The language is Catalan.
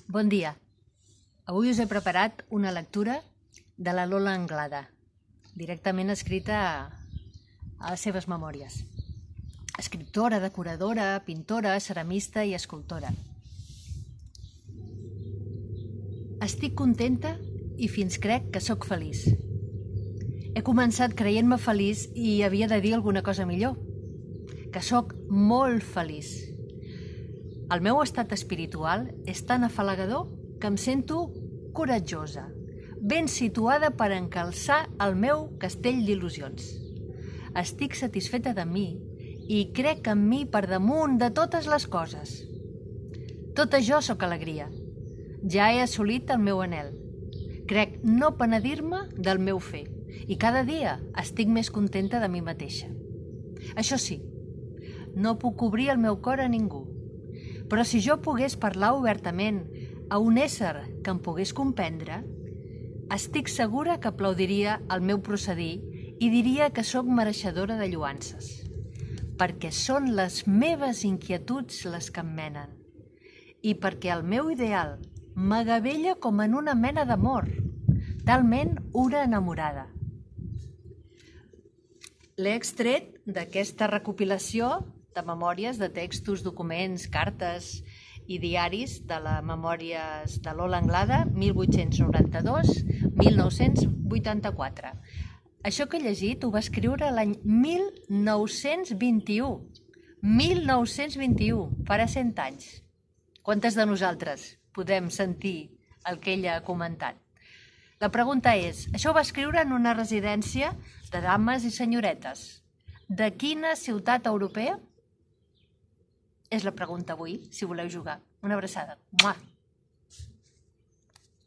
Bon dia. Avui us he preparat una lectura de la Lola Anglada, directament escrita a les seves memòries. Escriptora, decoradora, pintora, ceramista i escultora. Estic contenta i fins crec que sóc feliç. He començat creient-me feliç i havia de dir alguna cosa millor, que sóc molt feliç. El meu estat espiritual és tan afalagador que em sento coratjosa, ben situada per encalçar el meu castell d'il·lusions. Estic satisfeta de mi i crec en mi per damunt de totes les coses. Tota jo sóc alegria. Ja he assolit el meu anhel. Crec no penedir-me del meu fer i cada dia estic més contenta de mi mateixa. Això sí, no puc obrir el meu cor a ningú. Però si jo pogués parlar obertament a un ésser que em pogués comprendre, estic segura que aplaudiria el meu procedir i diria que sóc mereixedora de lloances, perquè són les meves inquietuds les que em menen i perquè el meu ideal m'agavella com en una mena d'amor, talment una enamorada. L'he extret d'aquesta recopilació de memòries, de textos, documents, cartes i diaris de les memòries de Lola Anglada, 1892-1984. Això que he llegit ho va escriure l'any 1921. 1921, farà 100 anys. Quantes de nosaltres podem sentir el que ella ha comentat? La pregunta és, això ho va escriure en una residència de dames i senyoretes. De quina ciutat europea? És la pregunta avui, si voleu jugar. Una abraçada. Mua!